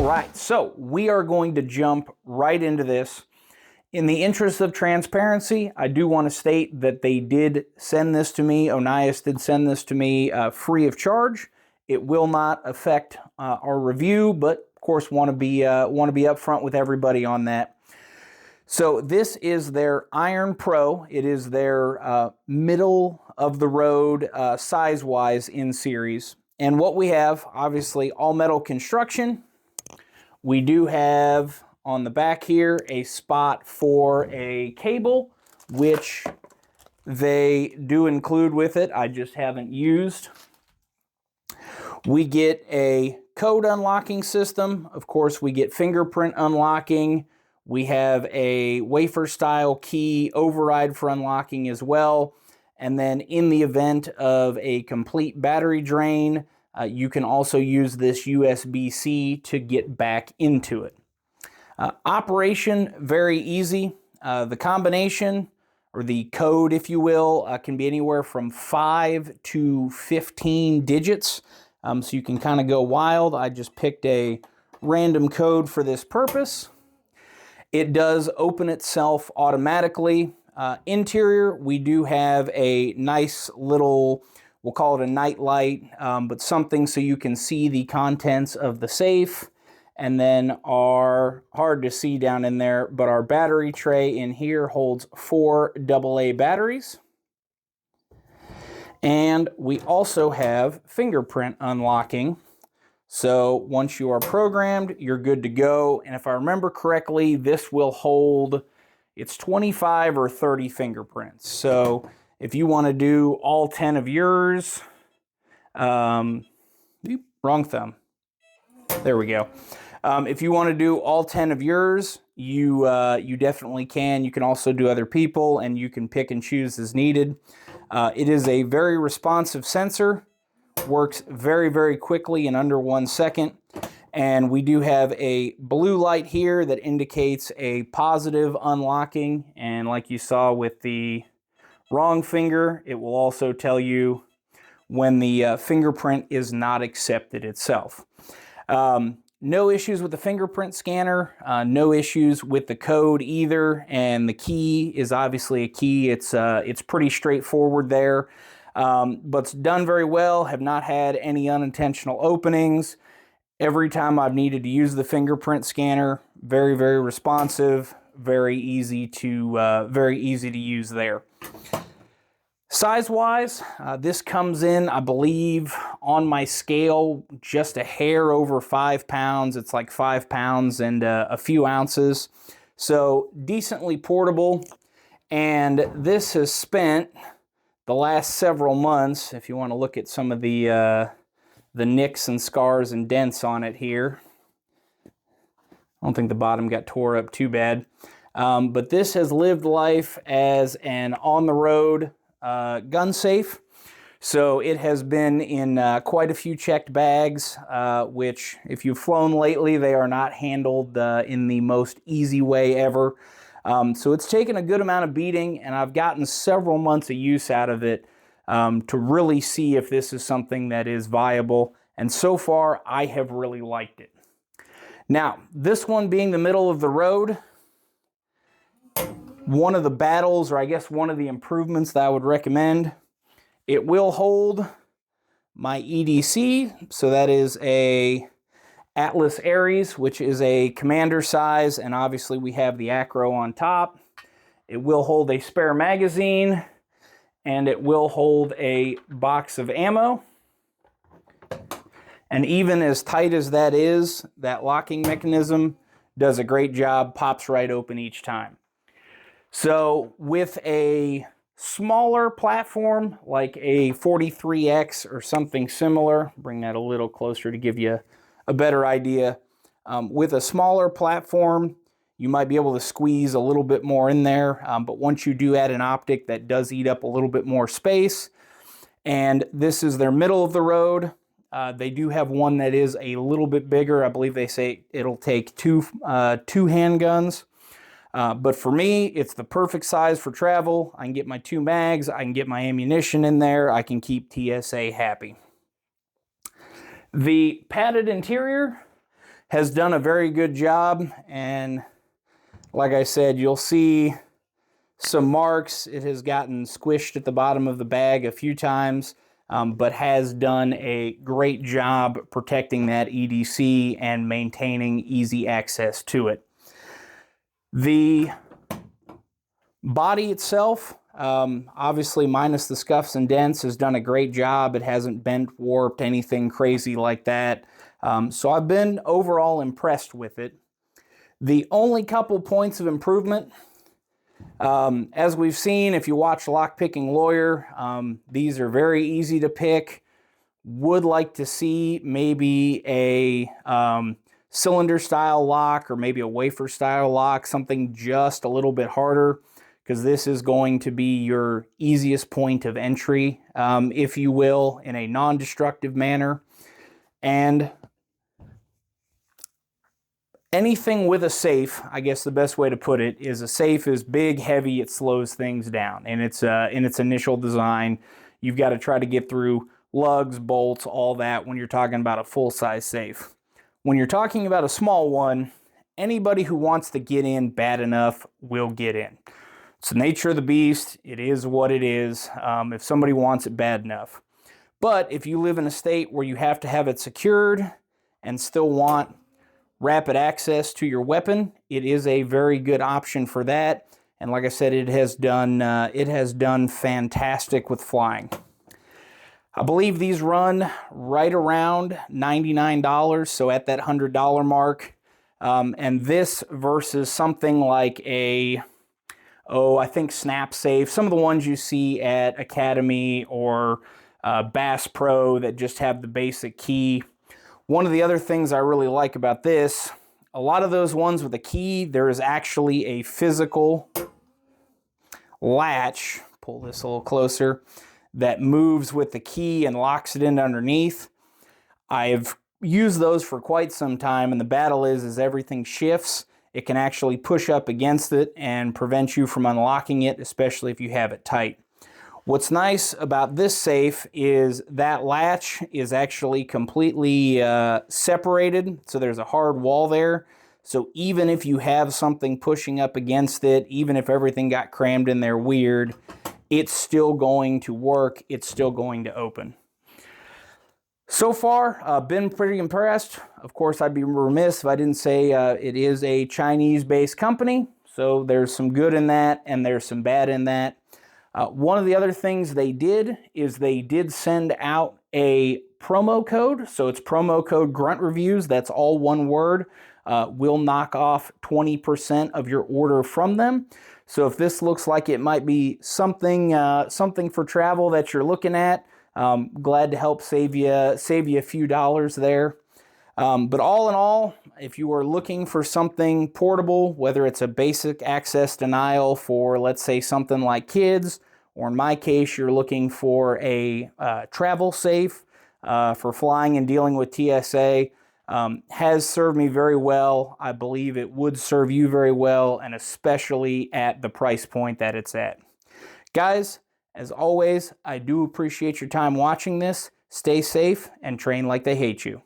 All right, so we are going to jump right into this. In the interest of transparency, I do want to state that they did send this to me. Onnais did send this to me free of charge. It will not affect our review, but of course want to be upfront with everybody on that. So this is their Iron Pro. It is their middle of the road size-wise in series. And what we have, obviously, all metal construction. We do have on the back here a spot for a cable, which they do include with it. I just haven't used. We get a code unlocking system. Of course, we get fingerprint unlocking. We have a wafer style key override for unlocking as well. And then in the event of a complete battery drain, you can also use this USB-C to get back into it. Operation, very easy. The combination, or the code, if you will, can be anywhere from 5 to 15 digits. So you can kind of go wild. I just picked a random code for this purpose. It does open itself automatically. Interior, we do have a nice little, we'll call it a night light, but something so you can see the contents of the safe. And then our, hard to see down in there, but our battery tray in here holds 4 AA batteries. And we also have fingerprint unlocking. So once you are programmed, you're good to go. And if I remember correctly, this will hold, it's 25 or 30 fingerprints. So if you want to do all 10 of yours, wrong thumb. There we go. If you want to do all 10 of yours, you definitely can. You can also do other people, and you can pick and choose as needed. It is a very responsive sensor. Works very, very quickly in under 1 second. And we do have a blue light here that indicates a positive unlocking. And like you saw with the wrong finger, it will also tell you when the fingerprint is not accepted itself. No issues with the fingerprint scanner, no issues with the code either, and the key is obviously a key. It's pretty straightforward there, but it's done very well. Have not had any unintentional openings. Every time I've needed to use the fingerprint scanner, very, very responsive, very easy to use there. Size-wise, this comes in, I believe, on my scale, just a hair over 5 pounds. It's like 5 pounds and a few ounces. So decently portable. And this has spent the last several months, if you want to look at some of the nicks and scars and dents on it here. I don't think the bottom got tore up too bad. But this has lived life as an on-the-road gun safe. So it has been in quite a few checked bags, which if you've flown lately, they are not handled in the most easy way ever. So it's taken a good amount of beating, and I've gotten several months of use out of it to really see if this is something that is viable. And so far, I have really liked it. Now, this one being the middle of the road, one of the battles, or I guess one of the improvements that I would recommend, it will hold my EDC. So that is a Atlas Aries, which is a commander size, and obviously we have the Acro on top. It will hold a spare magazine, and it will hold a box of ammo. And even as tight as that is, that locking mechanism does a great job, pops right open each time. So with a smaller platform like a 43X or something similar, bring that a little closer to give you a better idea. With a smaller platform, you might be able to squeeze a little bit more in there, but once you do add an optic, that does eat up a little bit more space. And this is their middle of the road. They do have one that is a little bit bigger. I believe they say it'll take two handguns. But for me, it's the perfect size for travel. I can get my 2 mags, I can get my ammunition in there, I can keep TSA happy. The padded interior has done a very good job, and like I said, you'll see some marks. It has gotten squished at the bottom of the bag a few times, but has done a great job protecting that EDC and maintaining easy access to it. The body itself, obviously minus the scuffs and dents, has done a great job. It hasn't bent, warped, anything crazy like that. So I've been overall impressed with it. The only couple points of improvement, as we've seen, if you watch Lockpicking Lawyer, these are very easy to pick. Would like to see maybe a cylinder style lock or maybe a wafer style lock, something just a little bit harder, because this is going to be your easiest point of entry, if you will, in a non-destructive manner. And anything with a safe, I guess the best way to put it is, a safe is big, heavy, it slows things down. And it's in its initial design, you've got to try to get through lugs, bolts, all that when you're talking about a full-size safe. When you're talking about a small one, anybody who wants to get in bad enough will get in. It's the nature of the beast. It is what it is, if somebody wants it bad enough. But if you live in a state where you have to have it secured and still want rapid access to your weapon, it is a very good option for that. And like I said, it has done fantastic with flying. I believe these run right around $99, so at that $100 mark. And this versus something like a, I think Snap Safe, some of the ones you see at Academy or Bass Pro that just have the basic key. One of the other things I really like about this, a lot of those ones with a key, there is actually a physical latch, pull this a little closer, that moves with the key and locks it in underneath. I've used those for quite some time, and the battle is as everything shifts, it can actually push up against it and prevent you from unlocking it, especially if you have it tight. What's nice about this safe is that latch is actually completely separated, so there's a hard wall there. So even if you have something pushing up against it, even if everything got crammed in there weird, it's still going to work, it's still going to open. So far, been pretty impressed. Of course, I'd be remiss if I didn't say it is a Chinese-based company, so there's some good in that and there's some bad in that. One of the other things they did is they did send out a promo code, so it's promo code Grunt Reviews, that's all one word. Will knock off 20% of your order from them. So if this looks like it might be something for travel that you're looking at, glad to help save you a few dollars there. But all in all, if you are looking for something portable, whether it's a basic access denial for, let's say, something like kids, or in my case, you're looking for a travel safe for flying and dealing with TSA, has served me very well. I believe it would serve you very well, and especially at the price point that it's at. Guys, as always, I do appreciate your time watching this. Stay safe and train like they hate you.